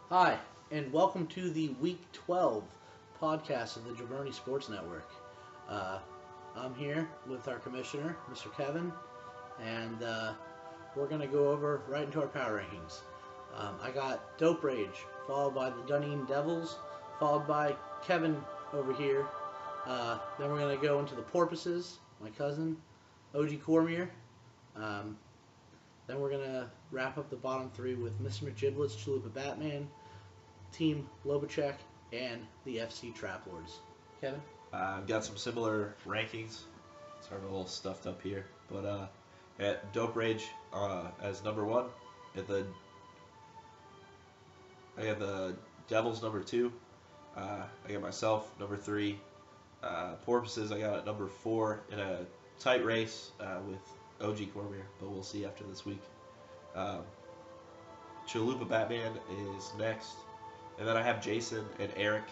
Hi, and welcome to the Week 12 podcast of the Jabroni Sports Network. Uh, I'm here with our commissioner, Mr. Kevin, and we're going to go over right into our power rankings. I got Dope Rage, followed by the Dunedin Devils, followed by Kevin over here. Then we're going to go into the Porpoises, my cousin, OG Cormier. Um, then we're going to wrap up the bottom three with Mr. McGiblets, Chalupa Batman, Team Lobachek, and the FC Trap Lords. Kevin? I've got some similar rankings. Sorry, I'm a little stuffed up here. But at Dope Rage as number one. I have the Devils number two. I got myself number three. Porpoises I got at number four in a tight race with OG Cormier, but we'll see after this week. Chalupa Batman is next. And then I have Jason and Eric,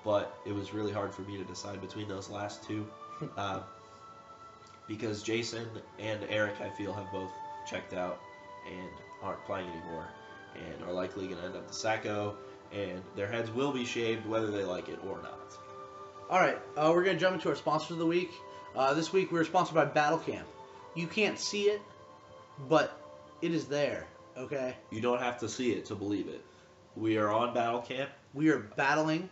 but it was really hard for me to decide between those last two. Because Jason and Eric, I feel, have both checked out and aren't playing anymore and are likely going to end up the Sacco, and their heads will be shaved whether they like it or not. All right, we're going to jump into our sponsors of the week. This week we're sponsored by Battle Camp. You can't see it, but it is there, okay? You don't have to see it to believe it. We are on Battle Camp. We are battling.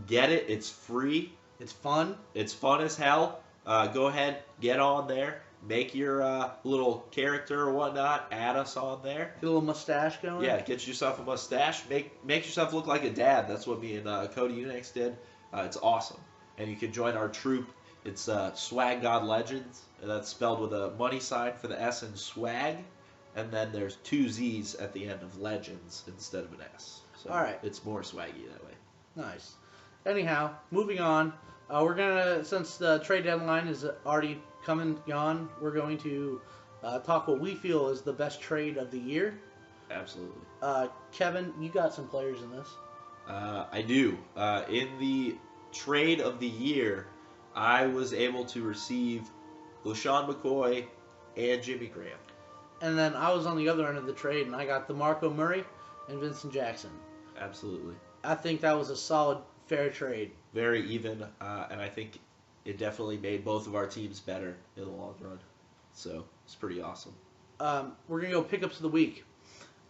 Get it. It's free. It's fun. It's fun as hell. Go ahead, get on there. Make your little character or whatnot. Add us on there. Get a little mustache going. Yeah, get yourself a mustache. Make yourself look like a dad. That's what me and Cody Unix did. It's awesome. And you can join our troop. It's Swag God Legends. And that's spelled with a money sign for the S in swag. And then there's two Z's at the end of Legends instead of an S. So all right. It's more swaggy that way. Nice. Anyhow, moving on. We're going to, since the trade deadline is already come and gone, we're going to talk what we feel is the best trade of the year. Absolutely. Kevin, you got some players in this. I do. In the trade of the year, I was able to receive LaShawn McCoy and Jimmy Graham. And then I was on the other end of the trade, and I got DeMarco Murray and Vincent Jackson. Absolutely. I think that was a solid, fair trade. Very even, and I think it definitely made both of our teams better in the long run. So it's pretty awesome. We're going to go pickups of the week.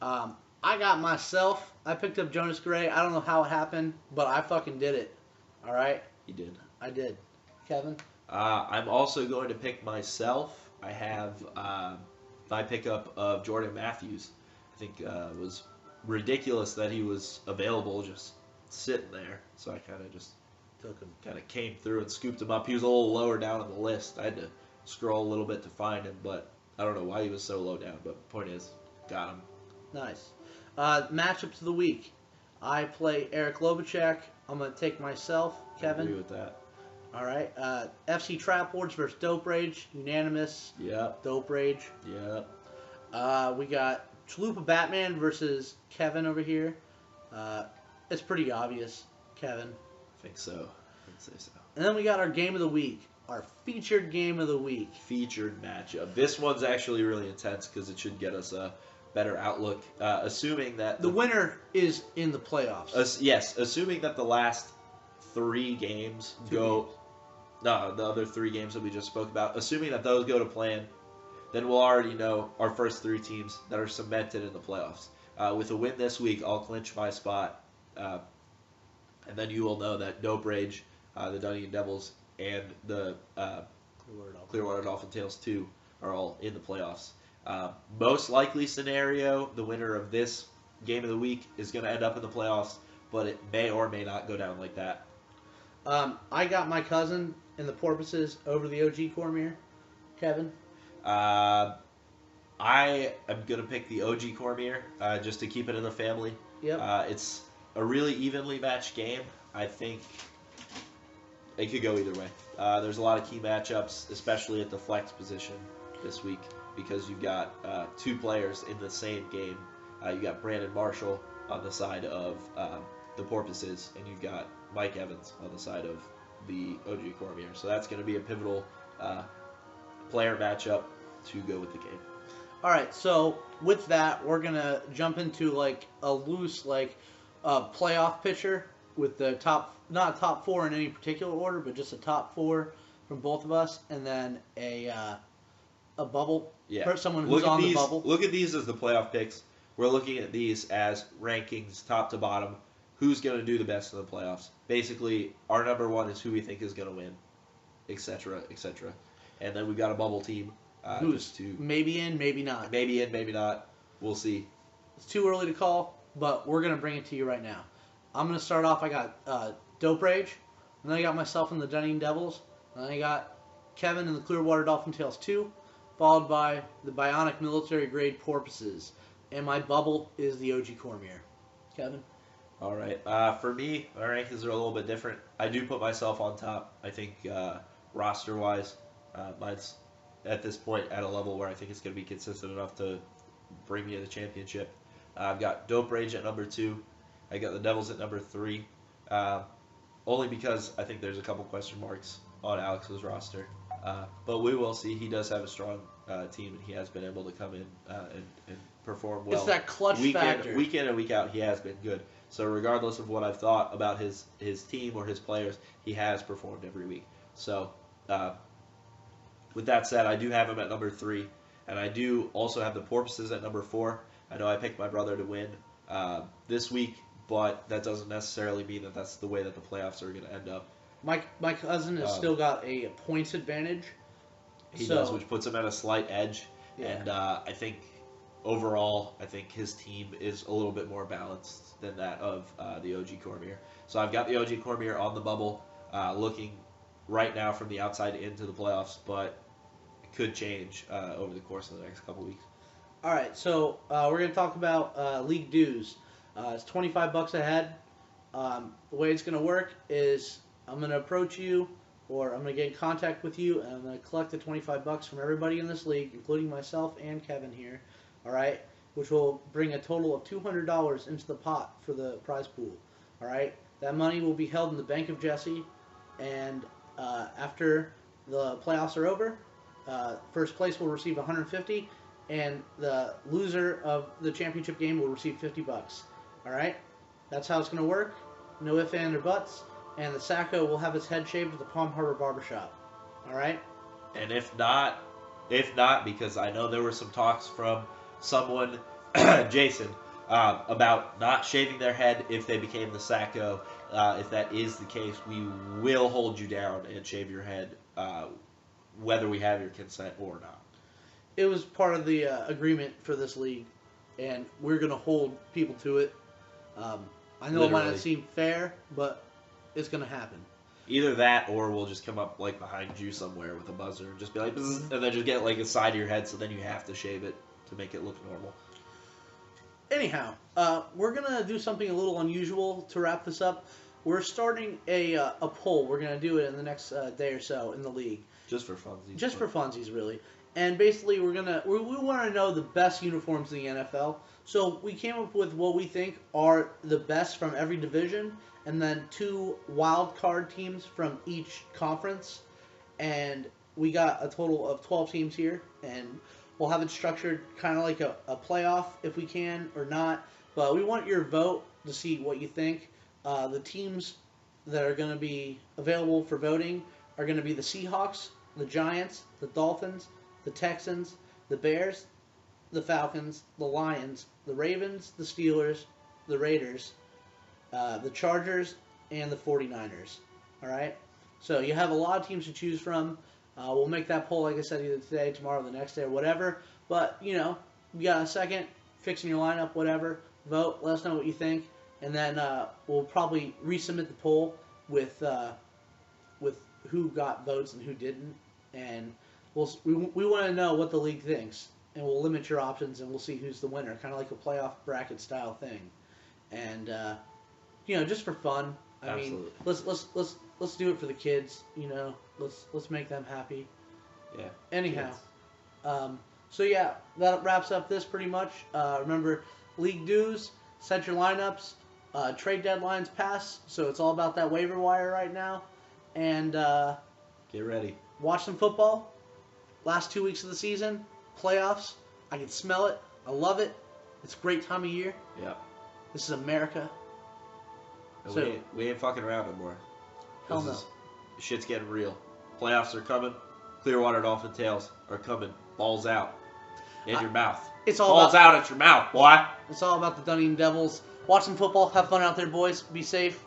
I got myself. I picked up Jonas Gray. I don't know how it happened, but I fucking did it. All right? You did. I did. Kevin? I'm also going to pick myself. I have my pickup of Jordan Matthews. I think it was ridiculous that he was available just sitting there. So I kind of just Took him. Kind of came through and scooped him up. He was a little lower down on the list. I had to scroll a little bit to find him, but I don't know why he was so low down. But point is, got him. Nice. Matchups of the week. I play Eric Lobachek. I'm going to take myself, Kevin. I agree with that. All right. FC Trap Lords versus Dope Rage. Unanimous. Yep. Dope Rage. Yep. We got Chalupa Batman versus Kevin over here. It's pretty obvious, Kevin. I think so. I'd say so. And then we got our game of the week. Our featured game of the week. Featured matchup. This one's actually really intense because it should get us a better outlook. Assuming that the winner is in the playoffs. Yes, assuming that the last three games go. No, the other three games that we just spoke about. Assuming that those go to plan, then we'll already know our first three teams that are cemented in the playoffs. With a win this week, I'll clinch my spot. And then you will know that Dope Rage, the Dunedin Devils, and the Clearwater Dolphin Tails 2 are all in the playoffs. Most likely scenario, the winner of this game of the week is going to end up in the playoffs, but it may or may not go down like that. I got my cousin in the Porpoises over the OG Cormier. Kevin? I am going to pick the OG Cormier just to keep it in the family. Yep. It's a really evenly matched game. I think it could go either way. There's a lot of key matchups, especially at the flex position this week, because you've got two players in the same game. You've got Brandon Marshall on the side of the Porpoises, and you've got Mike Evans on the side of the OG Cormier. So that's going to be a pivotal player matchup to go with the game. All right, so with that, we're going to jump into like a loose, like playoff pitcher with the not top four in any particular order, but just a top four from both of us, and then a bubble for someone who's on the bubble. Look at these as the playoff picks. We're looking at these as rankings top to bottom. Who's going to do the best in the playoffs? Basically, our number one is who we think is going to win, etc., etc. And then we've got a bubble team. Who's maybe in, maybe not. Maybe in, maybe not. We'll see. It's too early to call, but we're going to bring it to you right now. I'm going to start off. I got Dope Rage, and then I got myself in the Dunedin Devils, and then I got Kevin in the Clearwater Dolphin Tails 2, followed by the Bionic Military Grade Porpoises, and my bubble is the OG Cormier. Kevin? All right. For me, my rankings are a little bit different. I do put myself on top. I think roster-wise, mine's at this point at a level where I think it's going to be consistent enough to bring me to the championship. I've got Dope Rage at number 2. I got the Devils at number 3. Only because I think there's a couple question marks on Alex's roster. But we will see. He does have a strong team, and he has been able to come in and perform well. It's that clutch factor. Week in and week out, he has been good. So regardless of what I've thought about his team or his players, he has performed every week. So with that said, I do have him at number 3, and I do also have the Porpoises at number 4. I know I picked my brother to win this week, but that doesn't necessarily mean that that's the way that the playoffs are going to end up. My cousin has still got a points advantage. He does, which puts him at a slight edge. Yeah. And I think overall, his team is a little bit more balanced than that of the OG Cormier. So I've got the OG Cormier on the bubble, looking right now from the outside into the playoffs, but it could change over the course of the next couple weeks. All right, so we're going to talk about league dues. It's $25 a head. The way it's going to work is I'm going to approach you, or I'm going to get in contact with you, and I'm going to collect the $25 from everybody in this league, including myself and Kevin here, all right, which will bring a total of $200 into the pot for the prize pool, all right? That money will be held in the Bank of Jesse, and after the playoffs are over, first place will receive $150, and the loser of the championship game will receive $50, all right? That's how it's going to work. No ifs, ands, or buts. And the Sacco will have its head shaved at the Palm Harbor Barbershop. All right? And if not, because I know there were some talks from someone, Jason, about not shaving their head if they became the Sacco. If that is the case, we will hold you down and shave your head, whether we have your consent or not. It was part of the agreement for this league, and we're going to hold people to it. I know it might not seem fair, but it's going to happen. Either that, or we'll just come up like behind you somewhere with a buzzer and just be like, and then just get like a side of your head, so then you have to shave it to make it look normal. Anyhow, we're going to do something a little unusual to wrap this up. We're starting a poll. We're going to do it in the next day or so in the league. Just for funsies. Just for funsies, really. And basically, we want to know the best uniforms in the NFL. So we came up with what we think are the best from every division, and then 2 wild card teams from each conference. And we got a total of 12 teams here, and we'll have it structured kind of like a playoff if we can or not. But we want your vote to see what you think. The teams that are going to be available for voting are going to be the Seahawks, the Giants, the Dolphins, the Texans, the Bears, the Falcons, the Lions, the Ravens, the Steelers, the Raiders, the Chargers, and the 49ers. All right? So you have a lot of teams to choose from. We'll make that poll, like I said, either today, tomorrow, the next day, or whatever. But, you got a second, fixing your lineup, whatever. Vote. Let us know what you think. And then we'll probably resubmit the poll with who got votes and who didn't. And we want to know what the league thinks. And we'll limit your options, and we'll see who's the winner, kind of like a playoff bracket style thing. And just for fun. I mean, let's do it for the kids. Let's make them happy. Yeah. Anyhow, so yeah, that wraps up this pretty much. Remember, league dues, set your lineups. Trade deadlines pass, so it's all about that waiver wire right now. And get ready. Watch some football. Last 2 weeks of the season. Playoffs. I can smell it. I love it. It's a great time of year. Yeah. This is America. And So- we ain't fucking around no more. Hell This is- Shit's getting real. Playoffs are coming. Clearwater Dolphin tails are coming. Balls out. In your mouth. It's all Balls about out at your mouth, boy. it's all about the Dunedin Devils. Watch some football. Have fun out there, boys. Be safe.